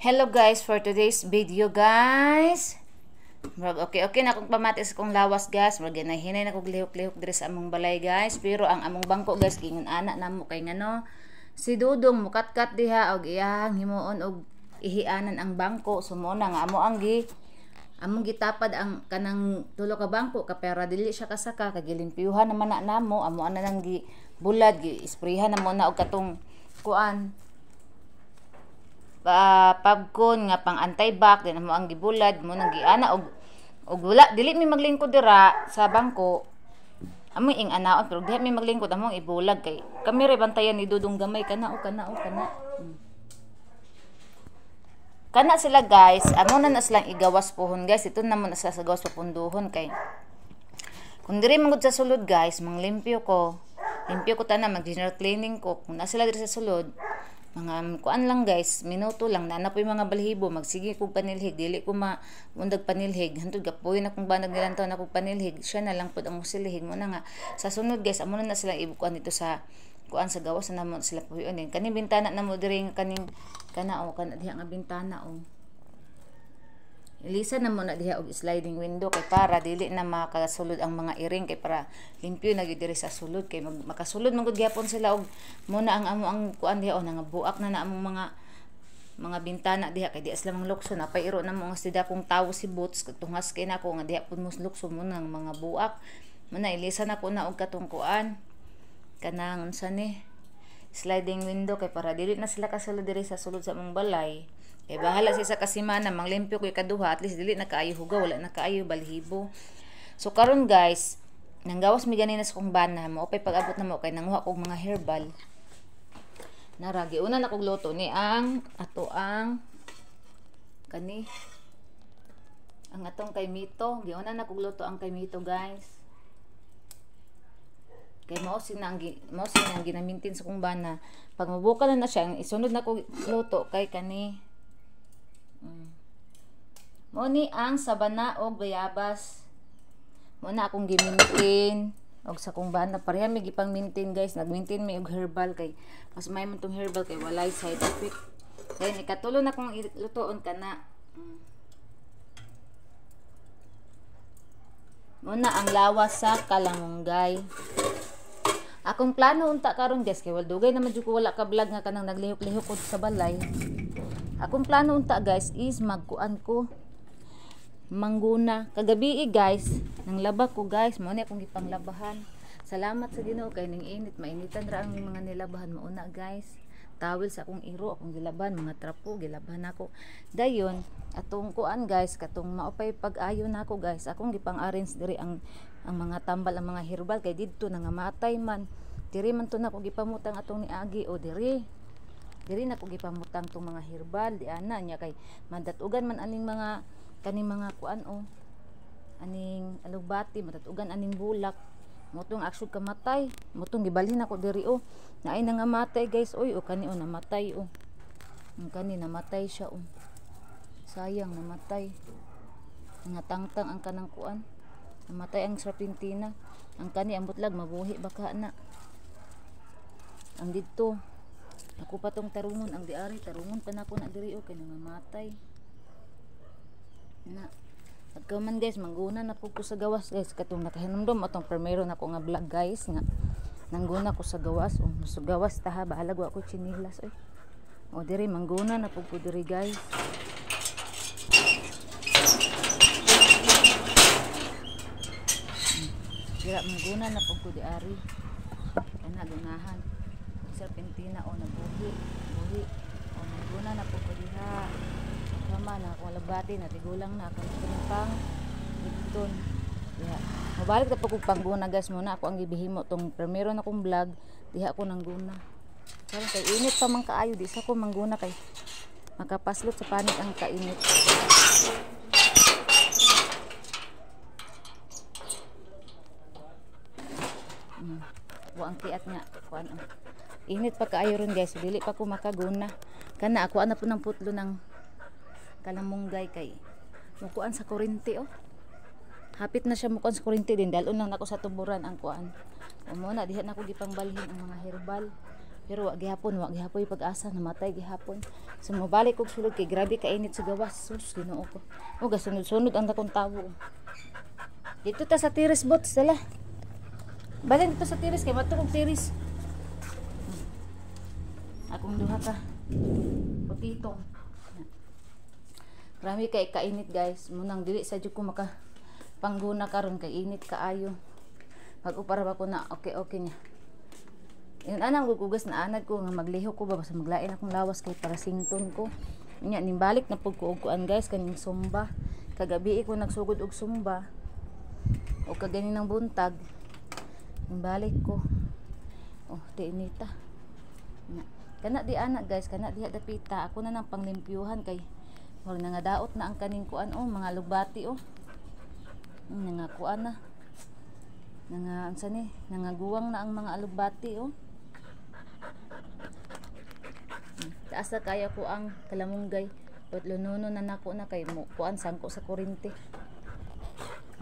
Hello guys, for today's video guys. Okay na akong pamatis kong lawas guys. Maganahinay na kong lihok-lihok diri sa among balay guys. Pero ang among bangko guys, gingon anak namo kay ngano. Si Dudong mukat-kat diha og iyang himuon og ihianan ang bangko. Sumuna nga amo ang among gitapad ang kanang tulo ka bangko ka pero dili siya kasaka kay gilimpyuhan naman na namo. Amo ana nang bulad gi-sprayhan na mo na og katong kuan pabkon nga pang anti-bac din mo ang gibulad mo nang giana og wala dili mi maglingkod dira sa bangko amo ing anaon pero diha mi maglingkod amo ibulag kay kami re bantayan ni Dudong gamay kana sila guys. Amo na silang igawas pohon guys. Ito na mo na sa gawas papunduhon kay kung diri mangud sa sulod guys manglimpyo ko tana mag general cleaning ko kung na sila diri sa sulod mga kuan lang guys, minuto lang na po yung mga balhibo, magsige kog panilhig, dili ko maundag panilhig, hantod gapoy na kung banag nilantaw na kog panilhig, siya na lang pod ang musilhig mo na nga. Sa sunod guys, amo na sila ibukuan dito sa kuan sa gawas na mo sila puyon din. Kaning bintana na mo diri kaning kana diha nga bintana ilisa na mo na diha og sliding window kay para dili na makasulod ang mga iring kay para limpyo na gyud diri sa sulod kay makasulod man gud gyapon sila og muna ang amo ang kuan diha nangabuak na among mga bintana diha kay di asla mang lukso na pairo na mo nga sida kong tawo si boots tungas kay nako nga diha pud mo lukso mo nang mga buak muna ilisa na ko na og katong kuan kanang unsa ni sliding window kay para dili na sila kasulod diri sa sulod sa among balay. Kay bahala siya sa kasimana manglimpyo ko ikaduha at least dili na kaayo hugaw wala na kaayo balhibo. So karon guys nanggawas mi ganina sa kong bana mo pay pag-abot na mo kay nanguha kog mga herbal. Naragi una na kog luto ni ang kani ang atong kay mito. Giuna na kog luto ang kay mito guys. Kay mao sinang ginamintin sa kong bana. Pag mabuka na siya isunod na kog luto kay kani mo ni ang sabana og bayabas. Mo na akong gimintin og sa kong bana pareha mi gipang maintain guys. Nag-maintain mi og herbal kay mas may man tong herbal kay walay side effect. Kay ikatulo na kong lutoon kana. Mo na ang lawas sa kalangunggay. Akong plano unta karon guys kay waldugay na medyo ko wala ka vlog nga kanang naglihok-lihok ko sa balay. Akong plano unta guys is magkuan ko mangguna. Kagabi guys nang laba ko guys mo ni akong gipanglabahan. Salamat sa Ginoo kay ning init mainitan ra ang mga nilabahan mo una guys. Towel sa akong iro akong gilaban mga trapo gilaban nako. Dayon atong kuan guys katong maupay pag-ayo nako guys. Akong gipang-arrange diri ang mga tambal ang mga herbal kay didto nangamatay man. Diri man to nako gipamutang atong niagi o diri na ko gipamutang tong mga herbal di ana nya kay madatugan man aning mga kaning mga kuan aning alugbati madatugan aning bulak motong aksyon kamatay motong gibalhin ako diri naay nangamatay guys kani namatay kani namatay siya sayang namatay nga tangtang ang kanang kuan namatay ang serpentina ang kani ang butlag mabuhi baka na ang didto ako pa tong tarungon ang diari tarungon pa nako na diri kay nangamatay na pagkaman guys mangguna na po ko sa gawas guys katong nakahinumdum atong primero na ko nga vlog guys nga nangguna ko sa gawas sa gawas taha bahalag wa ko chinilas diri mangguna na po ko diri guys dira mangguna na po ko diari kana gunahan serpentina nabuhi mangguna na po ko diha sama na akong alabati na tigulang na akong pang iton diha mabalik na pag pangguna guys muna ako ang gibihimo tong primero na kong vlog diha ako nangguna pero kay init pa man kaayo di sa ko mangguna kay makapaslot sa panik ang kainit ang kiat nga kuan init pa kaayo ron guys dili pa ko makaguna kana ako ana po ng putlo ng kalamunggay kay mukuan sa kurente hapit na siya mukuan sa kurente din dalon lang nako sa tuburan ang kuan muna diha nako gipangbalhin ang mga herbal Pero wa gihapon pag-asa namatay gihapon. So mobalik og sulod kay grabe ka init sa gawas. Sus Ginoo ko. O gasunod-sunod ang dakong tawo. Dito ta sa tiris bot sala. Balin dito sa tiris kay mato kog tiris. Akong duha ka putitong. Grabe kay kainit guys. Munang dili sa jud ko maka pangguna karon kay init kaayo. Mag-upara ba ko na okay niya. Yun anang gugugas na anad ko nga magliho ko ba basta maglain akong lawas kay para sington ko. Nya nimbalik na pud ko og kuan guys kaning sumba. Kagabi ko nagsugod og sumba. O kagani ng buntag. Nimbalik ko. Oh, di inita. Nya. Kana di anak guys, kana diha dapita. Ako na nang panglimpyuhan kay wala na nga daot na ang kaning kuan oh, mga lugbati oh. Nga kuan na. Nga ansa ni, nangaguwang na ang mga alugbati oh. Taas na kaya ko ang kalamunggay. But lununo na nako na kay mo kuan sangko sa kuryente.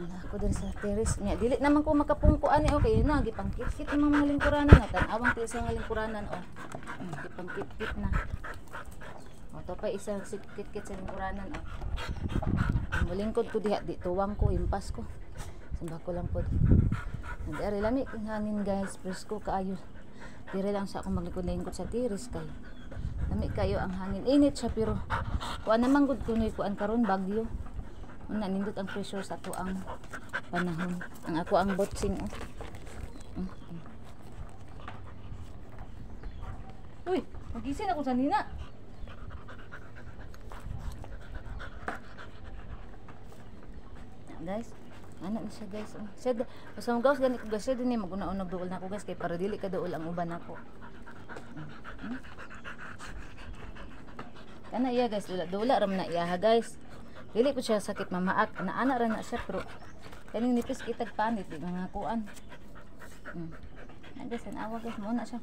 Ako din sa terrace nya dili naman ko makapungkuan ni okay na gipangkit-kit ang mga lingkuranan na tan-awang ti sa lingkuranan oh. Gipangkit-kit na. O to pa isang kit-kit sa lingkuranan oh. Mulingkod ko diha di tuwang ko impas ko. Samba ko lang pod. Nagari lami king hangin guys, presko kaayo. Dire lang sa akong maglikod-lingkod sa terrace kay lami kayo ang hangin. Init siya pero kuan naman gud kunoy kuan karon bagyo. Una nindot ang pressure sa ato ang panahon. Ang ako ang botsing oh. Uy, magising ako sa nina. Guys, ano na siya guys oh. Siya basta mo gawas ganit guys siya din maguna-unag duol na ako guys kay para dili ka duol ang uban ako. Kana iya guys, dula ram na iya guys. Dili ko siya sakit mamaak, ana ra na siya pero kaning nipis kitag panit di mga kuan. Guys, anawa guys mo na siya.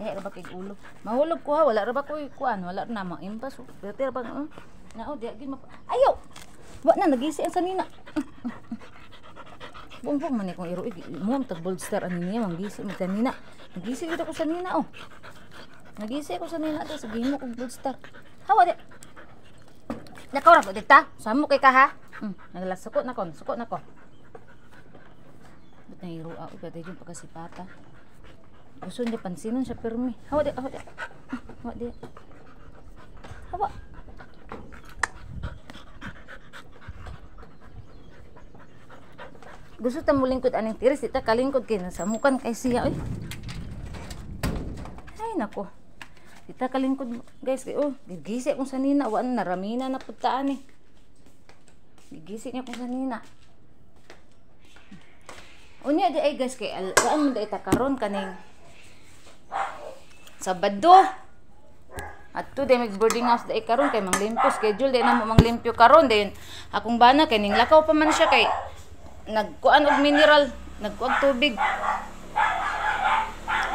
Dahil ra ba kay ulo. Mahulog ko ha, wala ra ba ko kuan, wala na mo impas. Pero tira bang nao di gid ayaw. Wa na nagisi ang sanina. Bumbong man kong iruig mo tag bolster ani niya manggisi mo sanina. Nagisi gid ako sanina oh. Nagisi ko sa nila ito, sabihin mo kong bolster. Hawa di. Nakaw ra ko dita. Samo kay ka ha. Naglasukot na ko, sukot na ko. Ba't nahirua ko pwede yung pagkasipata. Gusto niya pansinon siya permi. Hawa di, hawa di. Hawa di. Hawa. Gusto ta mo lingkod aning tiris, ita kalingkod kay nasamukan kay siya oy. Ay nako. Kita kalingkod guys, oh, gigisi akong sanina, wa na naramina na putaan eh. Gigisi niya akong sanina. Unya di ay guys kay saan man da karon kaning Sabado. At to day mag-boarding house da karon kay manglimpyo schedule day na mo manglimpyo karon din. Akong bana kay ning lakaw pa man siya kay nagkuan og mineral, nagkuag tubig.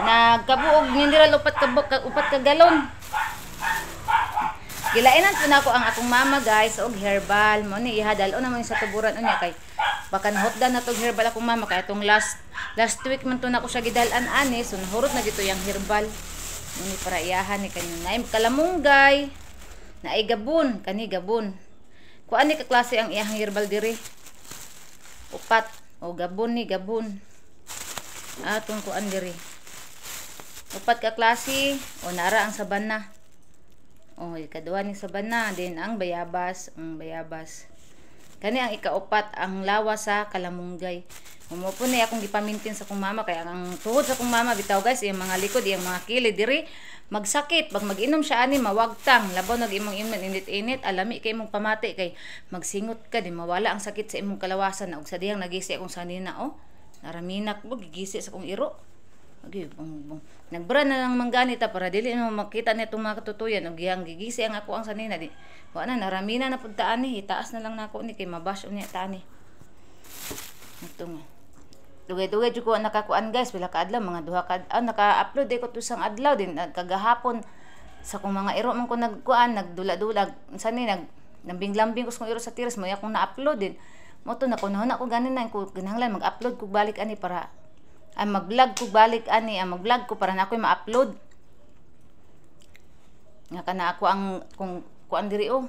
Nagkabuog mineral upat ka galon. Gilainan po na ako ang akong mama guys og herbal mo ni ihadal o naman sa tuburan unya kay baka nahotdan na tog herbal akong mama kay atong last week man to na ko siya gidalan ani so nahurot na dito yang herbal ni para iyahan ni kanyo na kalamunggay na ay gabon kani gabon kuan ni ka klase ang iyang herbal diri upat o gabon ni gabon atong kuan diri upat ka klase o nara ang sabana o ikaduha ni sabana din ang bayabas kani ang ikaupat ang lawa sa kalamunggay mo po na akong gipamintin sa kong mama kaya ang tuhod sa kong mama bitaw guys iyang mga likod iyang mga kilid diri magsakit pag mag-inom siya ani mawagtang labaw nag imong init alami kay imong pamati kay magsingot ka di mawala ang sakit sa imong kalawasan og sa dihang nagisi akong sanina o naraminak mo gigisi sa kong iro. Okay, nagbra na lang mangganita para dili mo makita nitong mga katutuyan og gihang gigisi ang ako ang sanina di. Wa na naramina na pud taan ni itaas na lang nako ni kay mabash unya taan ni. Itong dugay-dugay jud ko nakakuan guys pila ka adlaw mga duha ka naka-upload ko to sang adlaw din kagahapon sa kung mga iro man ko nagkuan nagdula-dulag sani nambing-lambing ko sa iro sa tiras mo akong na-upload din mo to nakunahon ako ganin na ko kinahanglan mag-upload ko balik ani para ang mag-vlog ko balik ani, ang mag-vlog ko para na ako'y ma-upload. Nga kana ako ang kung kuan diri oh.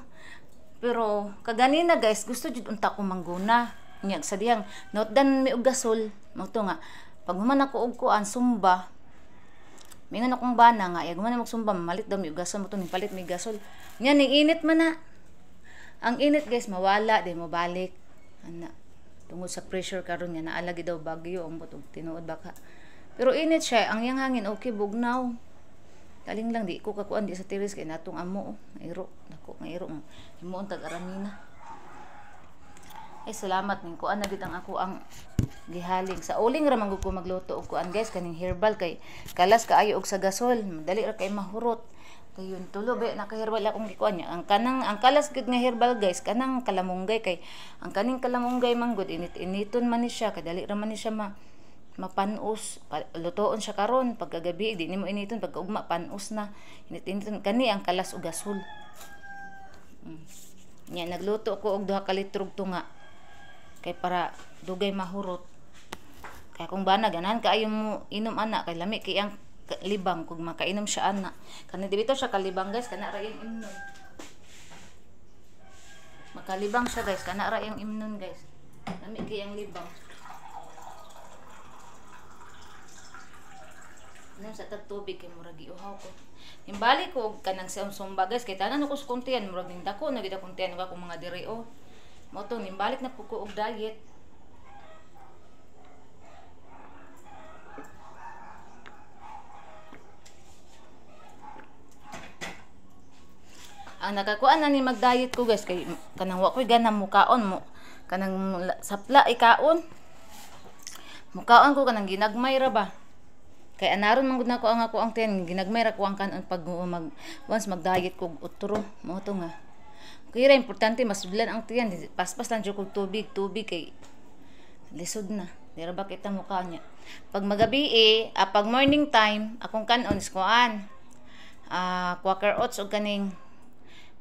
Pero kaganina guys, gusto jud unta ko mangguna. Nya sa diyang not dan mi og gasol, mo to nga. Pag human ako og kuan sumba, mingon akong bana nga, guman na magsumba, malit daw mi og gasol mo to, ni palit mi gasol. Nya ning init man na. Ang init guys mawala di mo balik. Ana. Tungod sa pressure karon nga naalagi daw bagyo ang butog tinuod baka. Pero init siya, ang yang hangin okay bugnaw. Taling lang di ko kakuan di sa tiris kay natong amo iro nako nga iro himuon tag aramina. Ay salamat ning kuan na gid ang ako ang gihaling sa uling ra man ko magluto og kuan guys kaning herbal kay kalas kaayo og sa gasol madali ra kay mahurot kay yun tulo ba naka-herbal akong gikuan niya ang kalas gid nga herbal guys kanang kalamunggay kay ang kaning kalamunggay man gud init-initon man ni siya kay dali ra man ni siya mapanos lutoon siya karon pagkagabi di nimo initon pagkaugma panos na init-initon kani ang kalas ug gasol. Nya nagluto ko og 2 ka litro tunga kay para dugay mahurot kay kung bana ganahan kaayo mo inom ana kay lami kay ang libang kung makainom siya ana kani dito siya kalibang guys kana ra yung imnon makalibang siya guys kana ra yung imnon guys lami kay ang libang. Nang sa tubig kay murag giuhaw ko. Imbalik ko kanang sumba guys kay tanan ko sa kuntian murag ning dako na gid kuntian ko mga diri oh. Mo to nimbalik na po ko og diet. Ang nakakuan na ni mag-diet ko guys kay kanang wa koy ganang mukaon mo kanang sapla ikaon. Mukaon ko kanang ginagmay ra ba. Kay anaron man gud nako ang ako ang ten ginagmay ra ko ang kanon pag once mag-diet ko utro mo to nga. Kaya importante masudlan ang tiyan paspas lang jud kog tubig kay lisod na. Dira ba kita mukha niya. Pag magabi pag morning time akong kanon is kuan. Quaker oats og kaning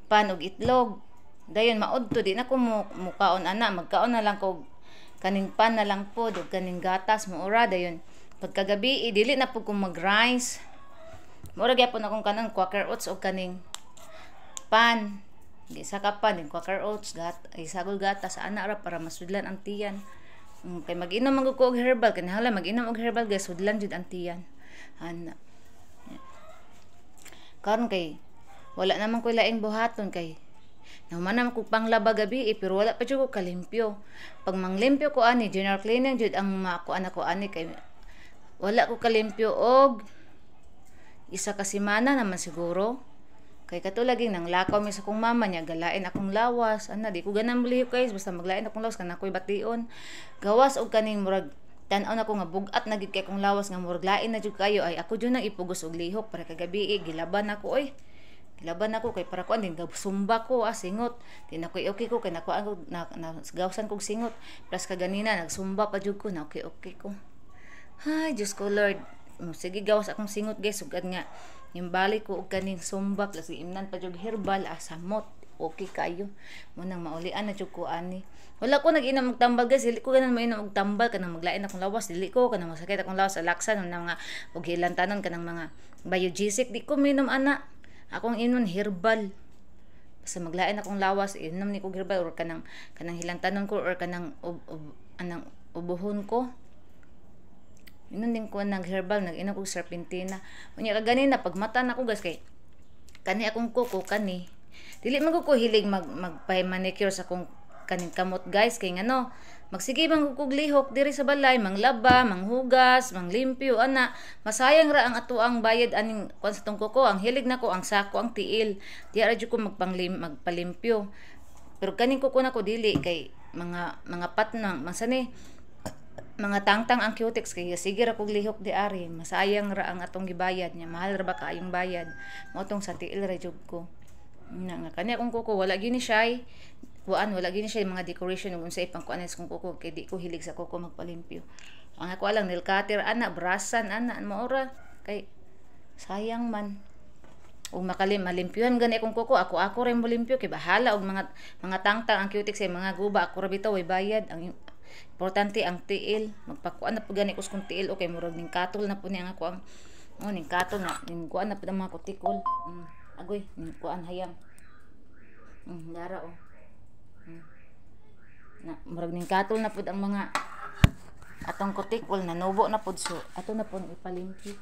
pan og itlog. Dayon maudto di na ko mukaon ana magkaon na lang kog kaning pan na lang pod og kaning gatas mo ora dayon. Pagkagabi dili na pud ko mag-rice. Mura gyapon akong kanang Quaker oats o kaning pan. Gisa ka pan Quaker oats isagol gatas ana ra para masudlan ang tiyan. Kay mag-inom man ko og herbal kinahanglan mag-inom og herbal guys sudlan jud ang tiyan. Ana. Karon kay wala naman ko laing buhaton kay naman naman ko panglaba gabi pero wala pa jud ko kalimpyo. Pag manglimpyo ko ani general cleaning jud ang makuan ako ani kay wala ko kalimpyo og isa ka semana naman siguro. Kay katulaging nang lakaw mi sa kong mama niya galain akong lawas. Ana di ko ganang believe guys basta maglain akong lawas kana koy bation. Gawas og kaning murag tan-aw na ko nga bugat na gid kay akong lawas nga murag lain na jud kayo ay ako jud nang ipugos og lihok para kagabi gilaban ako oy. Gilaban ako kay para ko andin sumba ko singot. Di na ko okay ko kay nako na gawsan kog singot. Plus kaganina nagsumba pa jud ko na okay ko. Ay, Diyos ko Lord. Sige gawas akong singot guys. Sugad nga. Yung balik ko og kaning sumba. Plus imnan pa jug herbal. Samot. Okay kayo. Munang maulian na jug ko ani. Wala ko nag-inom og tambal guys. Dili ko ganan mainom og tambal. Kanang maglain akong lawas. Dili ko. Kanang masakit akong lawas sa laksan. Ng mga og hilantanon. Kanang mga biogesic. Di ko mainom ana. Akong inon herbal. Basta maglain akong lawas. Inom ni ko herbal. Or kanang hilantanon ko. Or kanang anang ubuhon ko. Inon din ko nag herbal, nag-inom ko serpentina. Unya kaganina pag mata na ko guys kay kani akong kuko kani. Dili man ko hilig magpa-manicure sa akong kaning kamot guys kay ngano. Magsige man ko lihok diri sa balay, manglaba, manghugas, manglimpyo ana. Masayang ra ang atuang bayad aning kon sa tong kuko. Ang hilig nako ang sako ang tiil. Di ra jud ko magpalimpyo. Pero kaning kuko nako dili kay mga patnang masani mga tangtang ang cutex kay sige ra kog lihok di ari masayang ra ang atong gibayad nya mahal ra ba kaayong bayad mo tong sa tiil ra jud ko nga kani akong kuko wala gini siya wala gini siya mga decoration ug unsay pang kuanes kong kuko kay di ko hilig sa kuko magpalimpyo ang ako lang nail cutter ana brasan ana maora kay sayang man ug malimpyuhan gani akong kuko ako rin mo limpyo kay bahala og mga tangtang ang cutex ay mga guba ako ra bitaw way bayad ang Importante ang tiil. Magpakuan na po gani kus kung tiil okay murag ning katol na po niya nga ko ang ning katol na ning kuan na po ang mga kutikol. Agoy, ning kuan hayang. Dara oh. Na murag ning katol na po ang mga atong kutikol na nubo na po so ato na po ipalimpi.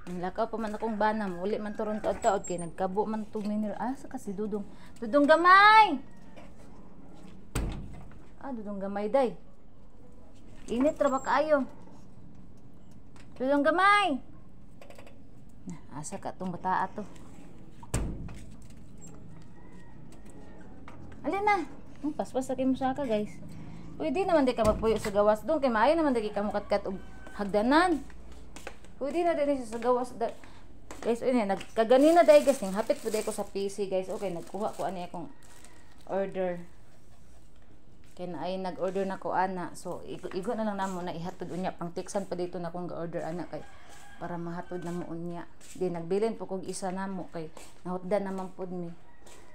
Nilakaw pa man akong bana, muli man turon taod-taod kay nagkabo man tong mineral. Sa kasi dudong. Dudong gamay. Dudong gamay day. Init ra ba kaayo? Dudong gamay. Asa ka tong bata ato. Alin na. Paspas sa mo sa ka, guys. Pwede naman di ka magpuyo sa gawas doon kay maayo naman di ka mukatkat og hagdanan. Pwede na din sa gawas. Guys, nagkaganina dahil guys, hapit po dahil ko sa PC guys. Okay, nagkuha ko ano akong order. Kaya na ay nag-order na ko ana. So, igo na lang namo na ihatod unya. Pang tiksan pa dito na kong ga-order ana kay para mahatod na mo unya. Di nagbilin po kong isa na mo kay nahutdan naman po mi.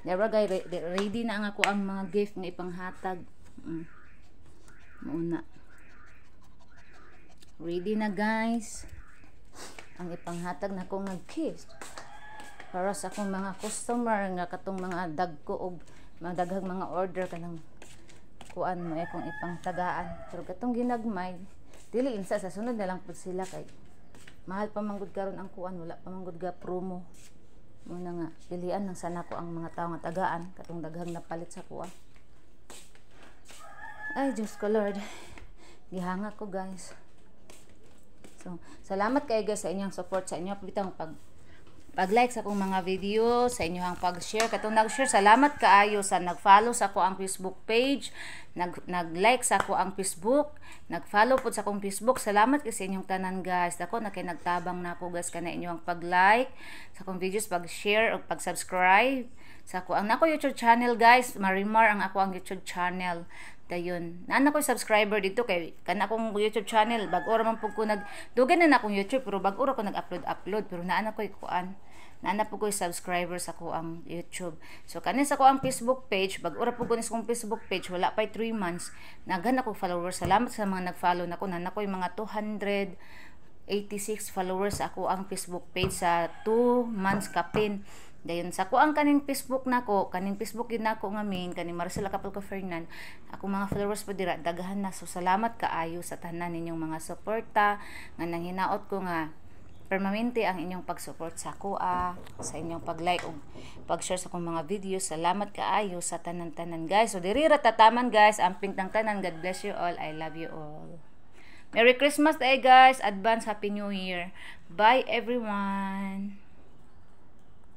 Diba guys, ready na ang ako ang mga gift nga ipanghatag. Mauna. Ready na guys. Ang ipanghatag na ko nga gift para sa akong mga customer nga katong mga dagko og mga daghang mga order kanang kuan mo akong ipangtagaan. Pero katong ginagmay dili insa sa sunod na lang pud sila kay mahal pa manggod karon ang kuan, wala pa manggod ga promo. Muna nga pilian lang sana ko ang mga tawo nga tagaan katong daghang napalit sa kuan. Ay Diyos ko Lord, gihanga ko guys. So, salamat kayo guys sa inyong support, sa inyong bitang pag-like sa akong mga video, sa inyong pag-share. Katong nag-share, salamat kaayo sa nag-follow sa ako ang Facebook page, nag-like sa ako ang Facebook, nag-follow po sa akong Facebook. Salamat kasi sa inyong tanan guys. Ako na kay nagtabang na ako guys kana inyong pag-like sa akong videos, pag-share o pag-subscribe sa ako ang nako YouTube channel guys. Marimar ang ako ang YouTube channel. Dayon, naan ko subscriber dito kay kana akong YouTube channel bag-o ra man pud ko dugan na akong YouTube pero bag-o ra ko nag-upload pero naan ko kuan naan po ko subscriber sa ko ang YouTube. So kanin sa ko ang Facebook page bag-o ra pud ko sa akong Facebook page wala pa 3 months naghan ako followers. Salamat sa mga nag-follow nako naan ko mga 286 followers ako ang Facebook page sa 2 months kapin. Dayon sa ko ang kaning Facebook nako, kaning Facebook yun nako nga main kaning Marcela Capulco Fernan. Ako mga followers po dira daghan na. So salamat kaayo sa tanan ninyong mga suporta nga nang hinaot ko nga permanente ang inyong pag-support sa kuha, sa inyong pag-like ug pag-share sa akong mga videos. Salamat kaayo sa tanan-tanan guys. So diri ra tataman guys, amping tang tanan. God bless you all. I love you all. Merry Christmas day guys. Advance Happy New Year. Bye everyone.